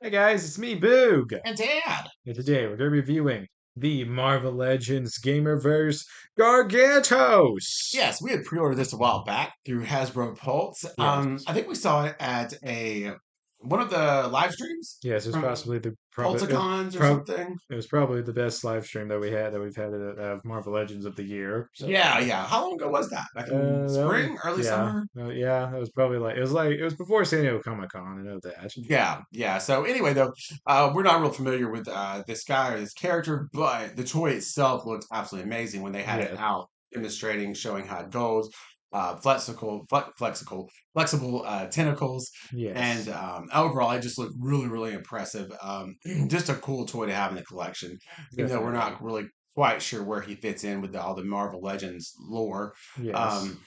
Hey guys, it's me, Boog. And Dad. And today we're going to be reviewing the Marvel Legends Gamerverse Gargantos. Yes, we had pre-ordered this a while back through Hasbro Pulse. Yes, I think we saw it at one of the live streams yes, it was from possibly the probably Pulsicons or something. it was probably the best live stream that we've had of Marvel Legends of the year so Yeah, far. yeah. How long ago was that? Back in spring, early Yeah, summer? yeah, it was probably it was before San Diego Comic Con. I know that. Yeah, yeah. So anyway, though, we're not real familiar with this guy or this character, but the toy itself looked absolutely amazing when they had it Yeah, out, demonstrating, showing how it goes, flexible tentacles, and yes, overall, it just looked really, really impressive. Just a cool toy to have in the collection, even though we're definitely. not really quite sure where he fits in with all the Marvel Legends lore. Yes, Um,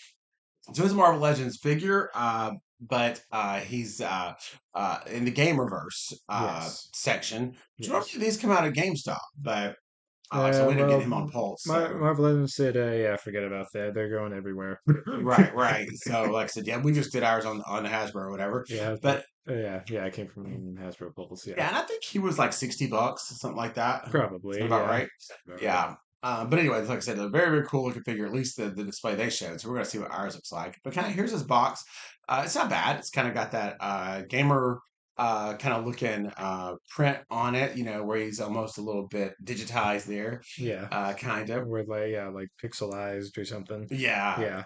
so it's a Marvel Legends figure, but he's in the Gamerverse yes, section. Which yes. normally these come out of GameStop, but like I said, we ended up Well, getting him on Pulse. So Marvel Legends said, yeah, forget about that. They're going everywhere. right, right. So like I said, yeah, we just did ours on Hasbro or whatever. Yeah, But yeah, I came from Hasbro Pulse. Yeah, yeah, and I think he was like $60, something like that. Sound probably. about Yeah, right? about right. Yeah. But anyways, like I said, a very, very cool looking figure, at least the display they showed. So we're gonna see what ours looks like. But kind of here's his box. It's not bad. It's kind of got that gamer kind of looking print on it, where he's almost a little bit digitized there. Yeah, Kind of. where like pixelized or something. Yeah. Yeah,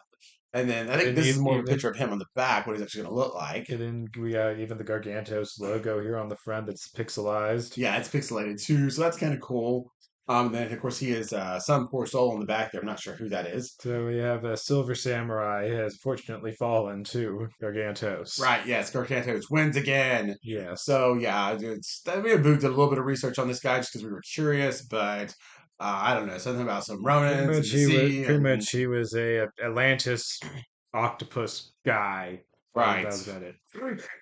And then I and think then this is more of a even picture of him on the back, what he's actually gonna look like. and then we got even the Gargantos logo here on the front that's pixelized. Yeah, it's pixelated too, so that's kind of cool. Then of course he is some poor soul on the back there. I'm not sure who that is. So we have a Silver Samurai has fortunately fallen to Gargantos. Right, yes, Gargantos wins again. Yes. So yeah, we had moved a little bit of research on this guy just because we were curious, but I don't know, something about some Ronins and the sea Pretty and much he was a Atlantis octopus guy. That right. was about it.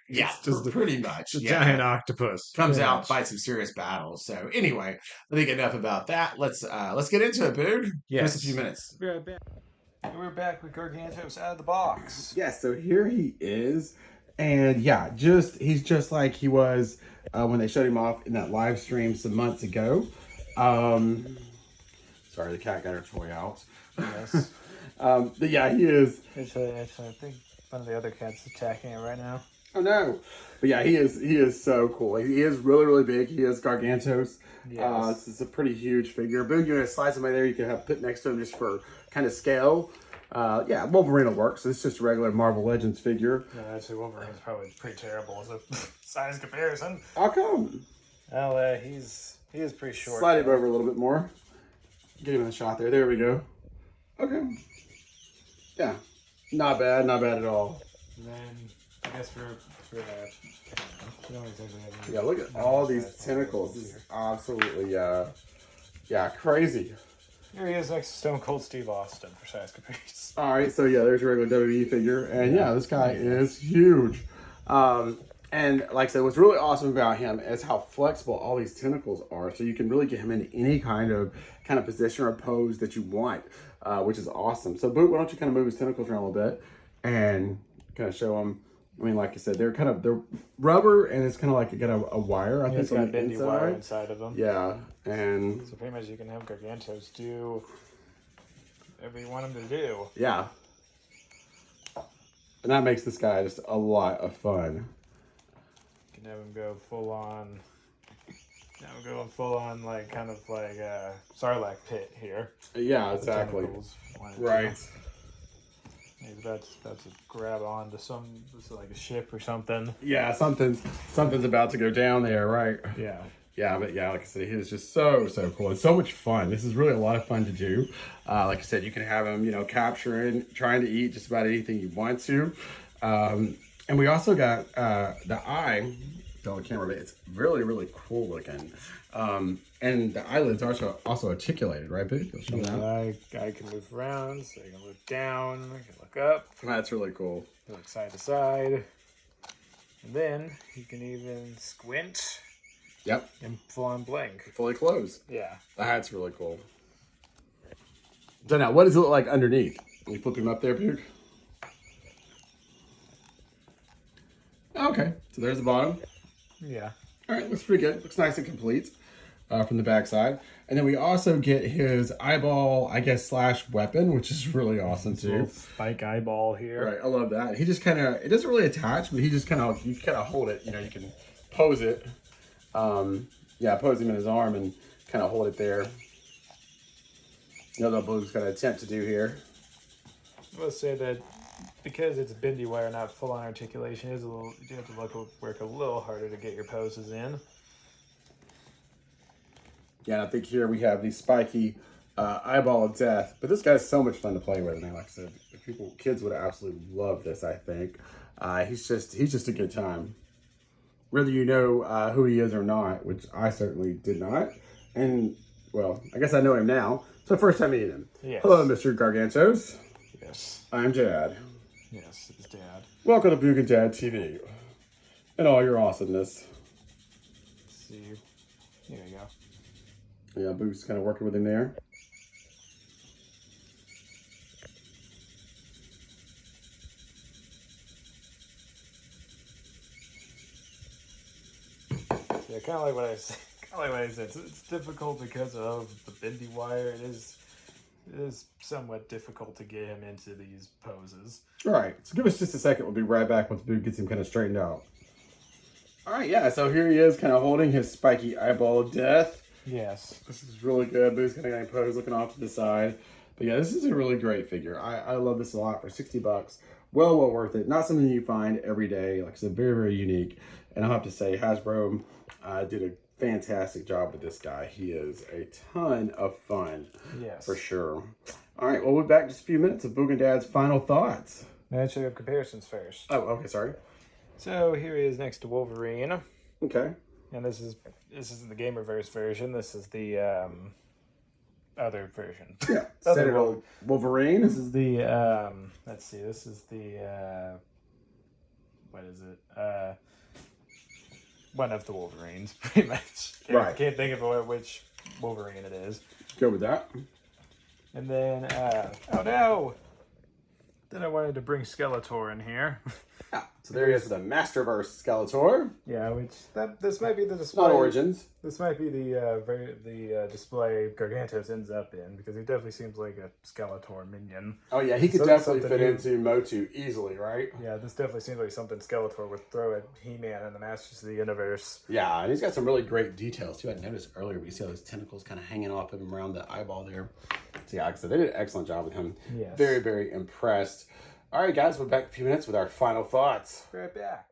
Yeah, It's just pretty much. a Yeah. giant octopus, Comes pretty out, much. fights some serious battles. So anyway, I think enough about that. Let's get into it, dude. Give us a few Yes. minutes. Be right back. We're back with Gargantos out of the box. Yeah, so here he is. And yeah, he's just like he was when they showed him off in that live stream some months ago. Um, sorry, the cat got her toy out. Yes. But yeah, he is. Actually, I think one of the other cats is attacking it right now. Oh no! But yeah, he is so cool. He is really really big. He is Gargantos. Yes. This is a pretty huge figure. Boom, you're gonna slide somebody there. You can have put next to him just for kind of scale. Yeah, Wolverine will work. So it's just a regular Marvel Legends figure. Yeah, actually, Wolverine's probably pretty terrible as a size comparison. How come? Well, he is pretty short. Slide him over a little bit more. Get him a shot there. There we go. Okay. Yeah. Not bad. Not bad at all. And then I guess for that, we don't exactly have any. Yeah, look at all these tentacles. This is absolutely, yeah, crazy. Here he is next to Stone Cold Steve Austin for size comparison. All right, so yeah, there's your regular WWE figure, and yeah, this guy is huge. And like I said, what's really awesome about him is how flexible all these tentacles are. So you can really get him in any kind of position or pose that you want, which is awesome. So Boot, why don't you kind of move his tentacles around a little bit and kind of show him. I mean, like I said, they're rubber, and it's kind of like got a wire. I think It's got on the bendy inside. wire inside of them. Yeah, and So pretty much you can have Gargantos do whatever you want him to do. yeah, and that makes this guy just a lot of fun. You can have him go full on. Now we're going full on, like kind of like a Sarlacc pit here. Yeah, The exactly. tentacles wanted to. Right. Maybe that's to grab onto like a ship or something. Yeah, something's about to go down there, right? Yeah. Yeah, but yeah, like I said, he is just so cool. It's so much fun. This is really a lot of fun to do. Like I said, you can have him, capturing, trying to eat just about anything you want to. And we also got the eye. Don't camera, but it's really really cool looking. And the eyelids are also articulated, right, Big? I can move around, so you can look down, you can look up, That's really cool. look side to side, and then you can even squint Yep, and full on blink. fully closed. Yeah. That's really cool. So now, what does it look like underneath? Can you flip him up there, Puke? Okay, so there's the bottom. Yeah. All right, looks pretty good. Looks nice and complete from the backside. And then we also get his eyeball, I guess, slash weapon, which is really awesome too. Little spike eyeball here. Right, I love that. He just kind of, it doesn't really attach, but he just kind of, you kind of hold it. You know, you can pose it. Yeah, pose him in his arm and kind of hold it there. You know what Boog's going to attempt to do here. I will say that because it's bendy wire, not full on articulation, is a little. You have to work a little harder to get your poses in. Yeah, and I think here we have the spiky eyeball of death. But this guy's so much fun to play with, man. Like I said, kids would absolutely love this. I think he's just a good time, whether you know who he is or not, which I certainly did not. And well, I guess I know him now. So first time meeting him. Yes. Hello, Mr. Gargantos. Yes. I'm Dad. Yes, it's Dad. Welcome to Boog and Dad TV and all your awesomeness. Let's see. Here you go. Yeah, Boog's kind of working with him there. Yeah, kind of like what I said. Kind of like what I said. It's difficult because of the bendy wire. It is somewhat difficult to get him into these poses. All right, so give us just a second. We'll be right back once Boog gets him kind of straightened out. All right, yeah, so here he is kind of holding his spiky eyeball of death. Yes. This is really good. Boog's kind of getting posed, looking off to the side. But yeah, this is a really great figure. I love this a lot for $60. Well worth it. Not something you find every day. Like I said, very, very unique. And I'll have to say, Hasbro did a fantastic job with this guy. He is a ton of fun. Yes. For sure. All right, well, we'll be back in just a few minutes of Boog and Dad's final thoughts. Actually, we have comparisons first. Oh, okay, sorry. So here he is next to Wolverine. Okay. And this is the Gamerverse version. This is the other version. Yeah. Other Wolverine. This is the let's see. This is the what is it? One of the Wolverines, pretty much. Right. Can't think of which Wolverine it is. Go with that. And then oh no! Then I wanted to bring Skeletor in here. Yeah. So there he is with a Masterverse Skeletor. Yeah, this might be the display. Not Origins. This might be the display Gargantos ends up in, because he definitely seems like a Skeletor minion. Oh yeah, he could definitely fit into Motu easily, right? Yeah, this definitely seems like something Skeletor would throw at He-Man and the Masters of the Universe. Yeah, and he's got some really great details too. I noticed earlier, we see all those tentacles kind of hanging off of him around the eyeball there. So yeah, like I said, they did an excellent job with him. Yes. Very, very impressed. All right, guys, we're back in a few minutes with our final thoughts. Right back.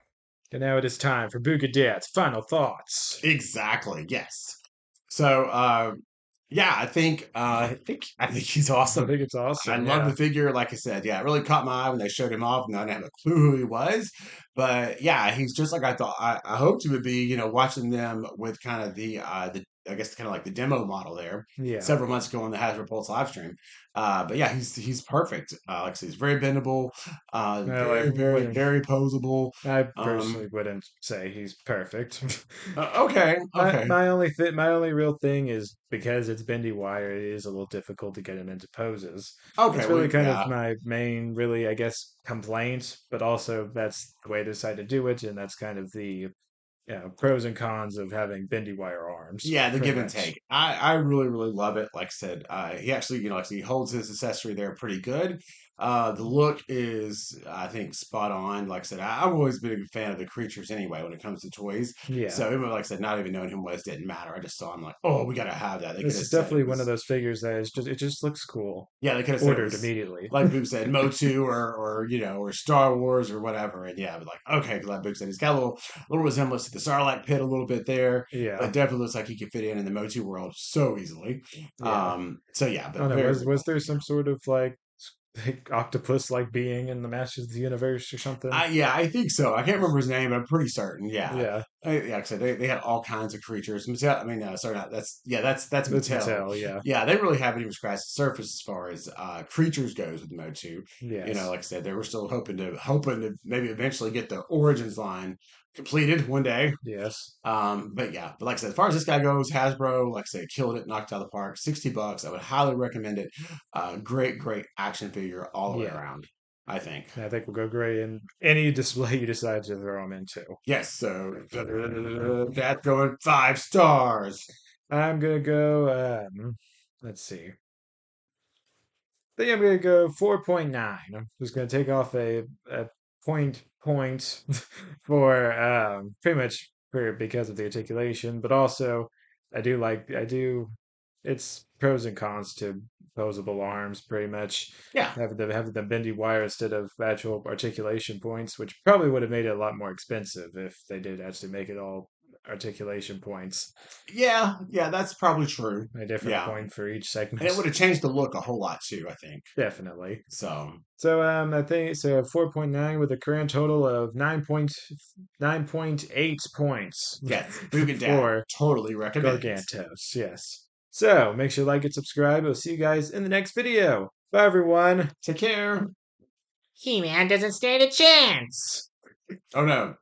And now it is time for Boog and Dad's final thoughts. Exactly. Yes. So, yeah, I think he's awesome. I think it's awesome. I love the figure. Like I said, yeah, it really caught my eye when they showed him off, and I didn't have a clue who he was. But yeah, he's just like I thought. I hoped he would be. You know, watching them with kind of the I guess kind of like the demo model there. Yeah. Several months ago on the Hasbro Pulse live stream. But yeah, he's perfect. Like I said, he's very bendable. Very posable. I personally wouldn't say he's perfect. Okay. My only real thing is, because it's bendy wire, it is a little difficult to get him into poses. Okay, it's really kind of my main, really, I guess, complaint. But also, that's the way they decided to do it, and that's kind of the pros and cons of having bendy wire arms. Yeah, the give and take. I really, really love it. Like I said, he actually, like he holds his accessory there pretty good. The look is, I think, spot on. Like I said, I've always been a fan of the creatures anyway when it comes to toys. Yeah. So even like I said, not even knowing who was didn't matter. I just saw him like, oh, we gotta have that. This is definitely one of those figures that is it just looks cool. Yeah, they could have ordered immediately. Like Boog said, Motu or Star Wars or whatever. And yeah, but like, okay, like Boog said, he's got a little resemblance to the Sarlacc pit a little bit there. Yeah. But definitely looks like he could fit in the Motu world so easily. Yeah. So yeah, but was there some sort of like octopus-like being in the Masters of the Universe or something? Yeah, I think so. I can't remember his name, but I'm pretty certain. Yeah. Yeah. Like I said, they had all kinds of creatures. Mattel, I mean, sorry, that's Mattel. Yeah. Yeah, they really haven't even scratched the surface as far as creatures goes with Motu. Yes. You know, like I said, they were still hoping to maybe eventually get the Origins line completed one day. Yes. But like I said, as far as this guy goes, Hasbro, like I said, killed it, knocked it out of the park. $60. I would highly recommend it. Great action figure all the way around. I think. I think will go great in any display you decide to throw them into. Yes, so that's going 5 stars. I'm gonna go. Let's see. I think I'm gonna go 4.9. I'm just gonna take off a point for pretty much for because of the articulation, but also I do it's pros and cons to posable arms pretty much. Yeah. Having the bendy wire instead of actual articulation points, which probably would have made it a lot more expensive if they did actually make it all articulation points. Yeah, that's probably true. A different Yeah. point for each And it segment. would have changed the look a whole lot too, I think. Definitely. So So I think so 4.9 with a current total of 9.8 points yes, Boog and Dad for totally recommend. Gargantos. Yes. So make sure to like and subscribe. We'll see you guys in the next video. Bye everyone. Take care. He-Man doesn't stand a chance. Oh no.